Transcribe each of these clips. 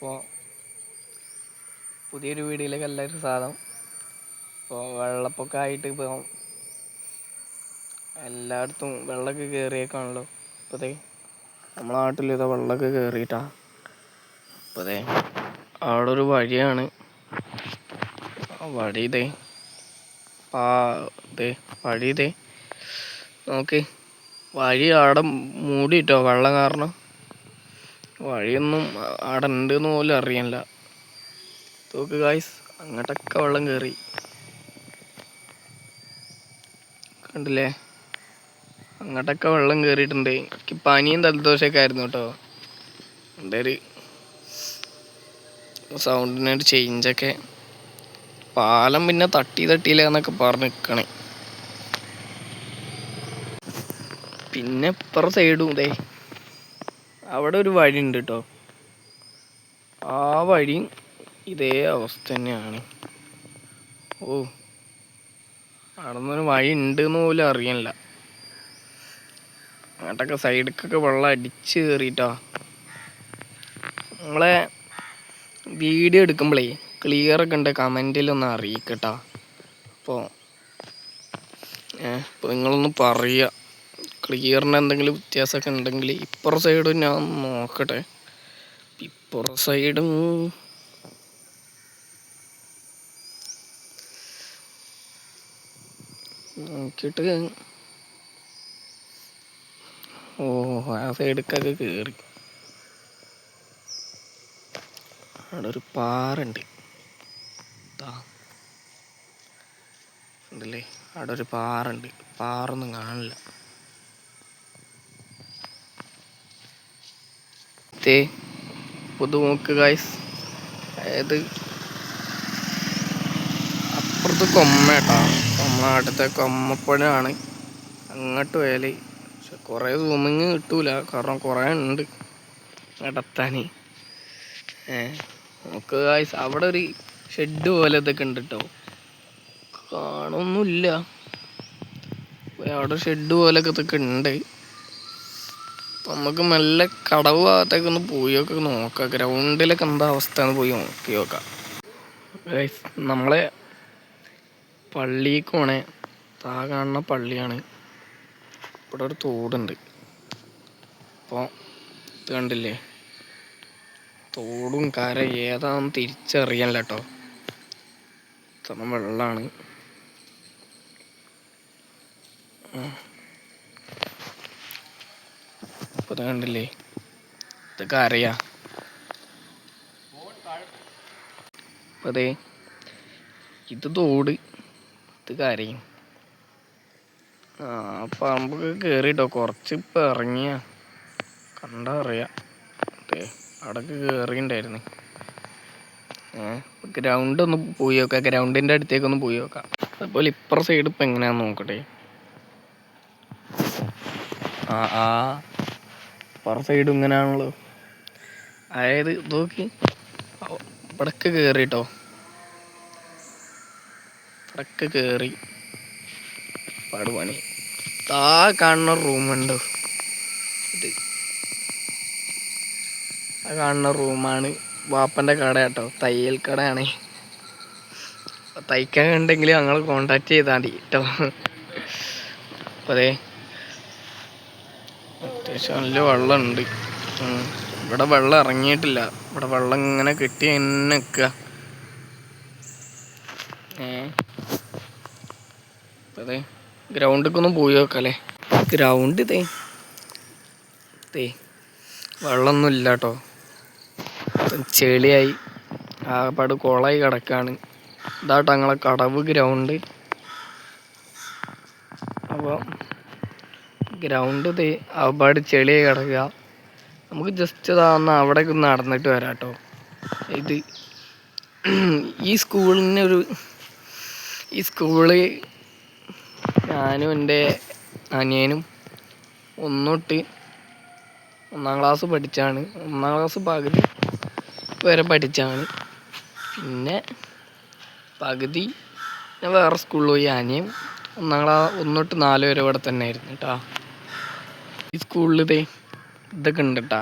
അപ്പോൾ പുതിയൊരു വീഡിയോയിലേക്ക് എല്ലാവരും സ്വാഗതം. ഇപ്പോൾ വെള്ളപ്പൊക്കമായിട്ട് ഇപ്പോൾ എല്ലായിടത്തും വെള്ളമൊക്കെ കയറിയേക്കാണല്ലോ. ഇപ്പോൾ നമ്മളെ നാട്ടിൽ ഇതാ വെള്ളമൊക്കെ കയറിയിട്ടാ. അപ്പോൾ അവിടെ ഒരു വഴിയാണ്. വഴി വഴി നോക്ക്, വഴി അവിടെ മൂടിയിട്ടോ വെള്ളം കാരണം. വഴിയൊന്നും അവിടെ ഉണ്ടെന്ന് പോലും അറിയില്ല. നോക്ക് ഗായ്സ്, അങ്ങോട്ടൊക്കെ വെള്ളം കയറി കണ്ടില്ലേ. അങ്ങോട്ടൊക്കെ വെള്ളം കയറിയിട്ടുണ്ട്. എനിക്ക് പനിയും ജലദോഷമൊക്കെ ആയിരുന്നു കേട്ടോ. എൻ്റെ ഒരു സൗണ്ടിനൊരു ചേഞ്ചൊക്കെ. പാലം പിന്നെ തട്ടിയില്ല എന്നൊക്കെ പറഞ്ഞ് നിൽക്കണേ. പിന്നെ ഇപ്പുറ സൈഡും അവിടെ ഒരു വഴി ഉണ്ട് കേട്ടോ. ആ വഴിയും ഇതേ അവസ്ഥ തന്നെയാണ്. അവിടെ നിന്നൊരു വഴി ഉണ്ടെന്ന് പോലും അറിയണില്ല. അങ്ങോട്ടൊക്കെ സൈഡിലേക്കൊക്കെ വെള്ളം അടിച്ച് കയറിയിട്ടാ. നമ്മളെ വീഡിയോ എടുക്കുമ്പോഴേ ക്ലിയറൊക്കെ ഉണ്ട് കമൻറ്റിലൊന്ന് അറിയിക്കട്ടാ. അപ്പോൾ നിങ്ങളൊന്ന് പറയുക, ക്ലിയറിന് എന്തെങ്കിലും വ്യത്യാസമൊക്കെ ഉണ്ടെങ്കിൽ. ഇപ്പുറ സൈഡും ഞാൻ നോക്കട്ടെ. ഇപ്പുറ സൈഡും നോക്കിയിട്ട് ആ സൈഡിലേക്കൊക്കെ കയറി. അവിടെ ഒരു പാറുണ്ട് ഉണ്ടല്ലേ. അവിടെ ഒരു പാറുണ്ട്. പാറൊന്നും കാണില്ല. നോക്ക് ഗൈസ്, അതായത് അപ്പുറത്ത് കൊമ്മേട്ടാ. നമ്മളെ നാട്ടിലത്തെ കൊമ്മപ്പുഴയാണ്. അങ്ങോട്ട് പോയാൽ പക്ഷെ കുറേ സൂമിങ് കിട്ടൂല, കാരണം കുറേ ഉണ്ട് നടത്താൻ. നമുക്ക് ഗൈസ് അവിടെ ഒരു ഷെഡ് പോലെ ഇതൊക്കെ ഉണ്ട് കേട്ടോ. കാണൊന്നുമില്ല. അവിടെ ഷെഡ് പോലൊക്കെ ഇതൊക്കെ ഉണ്ട്. നമുക്ക് മെല്ലെ കടവ് ഭാഗത്തേക്ക് ഒന്ന് പോയൊക്കെ നോക്കാം. ഗ്രൗണ്ടിലൊക്കെ എന്താ അവസ്ഥ എന്ന് പോയി നോക്കി നോക്കാം. നമ്മളെ പള്ളിക്ക് പോണേ കാണുന്ന പള്ളിയാണ്. ഇവിടെ ഒരു തോടുണ്ട്. അപ്പോൾ ഇത് കണ്ടില്ലേ, തോടും കര ഏതാന്ന് തിരിച്ചറിയാനില്ല കേട്ടോ. ഇത്ര വെള്ളമാണ്. ഇപ്പോൾ ഇത് കണ്ടില്ലേ, ഇത് കരയാ. അപ്പോൾ ഇത് തോട്, ഇത് കരയും. പറമ്പൊക്കെ കയറിട്ടോ. കുറച്ച് ഇപ്പം ഇറങ്ങിയ കണ്ടാ അറിയാം. അവിടൊക്കെ കയറിണ്ടായിരുന്നു. ഗ്രൗണ്ട് ഒന്ന് പോയി നോക്കാം. ഗ്രൗണ്ടിൻ്റെ അടുത്തേക്കൊന്ന് പോയി നോക്കാം. അതുപോലെ ഇപ്പുറ സൈഡ് ഇപ്പം എങ്ങനെയാന്ന് നോക്കട്ടെ. ഇപ്പുറ സൈഡ് ഇങ്ങനെയാണല്ലോ. അതായത് നോക്കി, ഇവിടൊക്കെ കയറിട്ടോ. ഇവിടൊക്കെ കയറി പണി. കാണുന്ന റൂമുണ്ടോ, ഇത് ആ കാണുന്ന റൂമാണ് വാപ്പൻ്റെ കട കേട്ടോ. തയ്യൽ കടയാണ്. തയ്ക്കാൻ ഉണ്ടെങ്കിൽ ഞങ്ങൾ കോണ്ടാക്ട് ചെയ്താൽ മതി കേട്ടോ. അപ്പോൾ അത്യാവശ്യം നല്ല വെള്ളമുണ്ട്. ഇവിടെ വെള്ളം ഇറങ്ങിയിട്ടില്ല. ഇവിടെ വെള്ളം ഇങ്ങനെ കെട്ടി തന്നെ നിൽക്കുക. അപ്പോൾ ഗ്രൗണ്ടിലേക്ക് ഒന്ന് പോയി നോക്കാം അല്ലേ. ഗ്രൗണ്ട് വെള്ളമൊന്നും ഇല്ല കേട്ടോ. ചെളിയായി ആകപ്പാട് കുളമായി കിടക്കാണ്. ഇതാട്ടോ ഞങ്ങളെ കടവ് ഗ്രൗണ്ട്. അപ്പോൾ ഗ്രൗണ്ട് ആകപ്പാട് ചെളിയായി കിടക്കുക. നമുക്ക് ജസ്റ്റ് ഒന്ന് അവിടേക്ക് നടന്നിട്ട് വരാം കേട്ടോ. ഇത് ഈ സ്കൂള് ഞാനും എൻ്റെ അനിയനും 1 തൊട്ട് 1-ാം ക്ലാസ് പഠിച്ചാണ്. 1-ാം ക്ലാസ് പകുതി വരെ പഠിച്ചാണ്. പിന്നെ പകുതി ഞാൻ വേറെ സ്കൂളിൽ പോയി. അനിയൻ 1 തൊട്ട് 4 വരെ ഇവിടെ തന്നെ ആയിരുന്നു കേട്ടോ. ഈ സ്കൂളിൽ ഇതൊക്കെ ഉണ്ട് കേട്ടോ.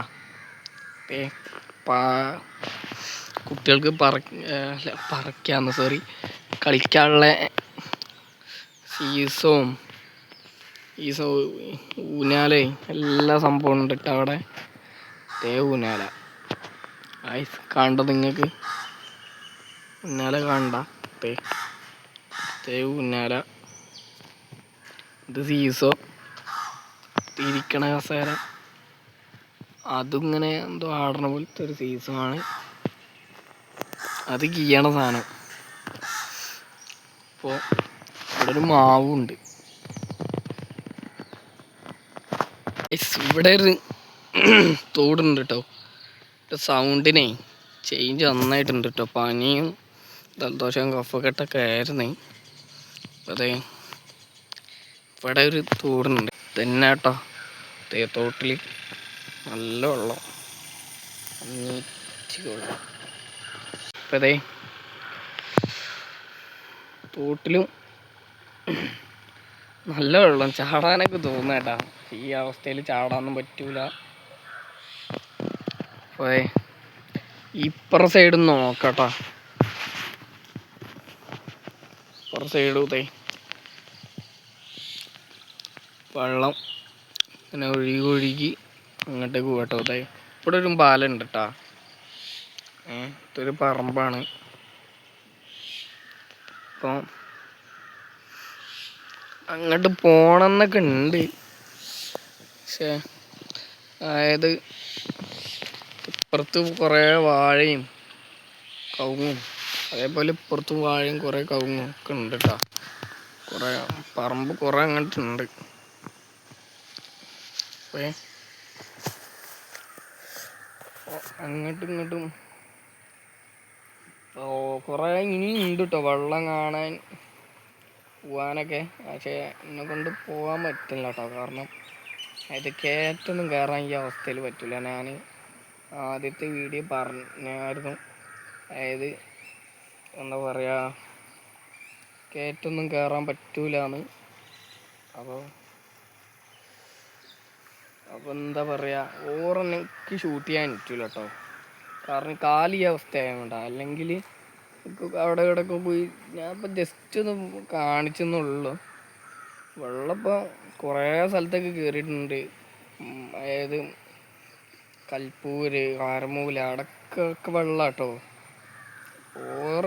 കുട്ടികൾക്ക് പറക്കാന്ന് സോറി കളിക്കാനുള്ള സീസവും ഊഞ്ഞാലേ എല്ലാ സംഭവം ഉണ്ട് കേട്ടോ അവിടെ. ഊഞ്ഞാല കാണണ്ട നിങ്ങൾക്ക്, ഊഞ്ഞാല കാണണ്ട. ഊഞ്ഞാല, ഇത് സീസോ, തിരിക്കണ കസേര, അതിങ്ങനെ എന്തോ ആടണ പോലത്തെ ഒരു സീസോ ആണ്. അത് കീയണ സാധനം. അപ്പോൾ ഇവിടെ ഒരു മാവുണ്ട്. ഇവിടെ ഒരു തോടുണ്ട് കേട്ടോ. സൗണ്ടിനെ ചേഞ്ച് നന്നായിട്ടുണ്ട് കേട്ടോ. പനിയും ജലദോഷവും കഫക്കെട്ടൊക്കെ ആയിരുന്നു. അതെ, ഇവിടെ ഒരു തോടുണ്ട് തന്നെ കേട്ടോ. തോട്ടിൽ നല്ല വെള്ളം, വെള്ളം. അപ്പം അതെ, തോട്ടിലും നല്ല വെള്ളം, ചാടാനൊക്കെ തോന്നുന്നേട്ടാ. ഈ അവസ്ഥയിൽ ചാടാനൊന്നും പറ്റൂല. അപ്പോൾ ഇപ്പുറ സൈഡ് നോക്കട്ടാ. ഇപ്പുറ സൈഡ് വെള്ളം ഇങ്ങനെ ഒഴുകി അങ്ങോട്ടേക്ക് പോകട്ടോ. ഇവിടെ ഒരു പാലം ഉണ്ട് കേട്ടാ. ഇതൊരു പറമ്പാണ്. അപ്പോൾ അങ്ങോട്ട് പോണമെന്നൊക്കെ ഉണ്ട്. പക്ഷേ അതായത് ഇപ്പുറത്ത് കുറേ വാഴയും കവുങ്ങും, അതേപോലെ ഇപ്പുറത്ത് വാഴയും കുറേ കവുങ്ങും ഒക്കെ ഉണ്ട് കേട്ടോ. കുറേ പറമ്പ് കുറേ അങ്ങോട്ടുണ്ട്. അങ്ങോട്ടും ഇങ്ങോട്ടും കുറേ ഇനിയും ഉണ്ട് കേട്ടോ വെള്ളം കാണാൻ, പോവാനൊക്കെ. പക്ഷേ എന്നെ കൊണ്ട് പോകാൻ പറ്റില്ല കേട്ടോ. കാരണം അത് കയറ്റൊന്നും കയറാൻ ഈ അവസ്ഥയിൽ പറ്റില്ല. ഞാൻ ആദ്യത്തെ വീഡിയോ പറഞ്ഞായിരുന്നു, അതായത് എന്താ പറയുക, കയറ്റൊന്നും കയറാൻ പറ്റൂലെന്ന്. അപ്പോൾ എന്താ പറയുക, എനിക്ക് ഷൂട്ട് ചെയ്യാൻ പറ്റില്ല കേട്ടോ. കാരണം കാല് ഈ അവസ്ഥയായതുകൊണ്ടാ. അല്ലെങ്കിൽ അവിടെ ഇവിടെയൊക്കെ പോയി ഞാൻ ഇപ്പം ജസ്റ്റ് ഒന്ന് കാണിച്ചെന്നുള്ളൂ. വെള്ളം ഇപ്പോൾ കുറേ സ്ഥലത്തൊക്കെ കയറിയിട്ടുണ്ട്. അതായത് കൽപ്പൂര്, കാരമൂല, അടക്കൊക്കെ വെള്ളം കേട്ടോ.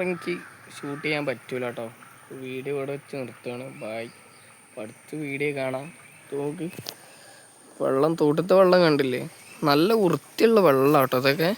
എനിക്ക് ഷൂട്ട് ചെയ്യാൻ പറ്റൂല കേട്ടോ. വീഡിയോ ഇവിടെ വെച്ച് നിർത്തുകയാണ്. ബായ്. അടുത്ത വീഡിയോ കാണാം. നോക്ക്, വെള്ളം, തോട്ടത്തെ വെള്ളം കണ്ടില്ലേ, നല്ല വൃത്തിയുള്ള വെള്ളം കേട്ടോ ഇതൊക്കെ.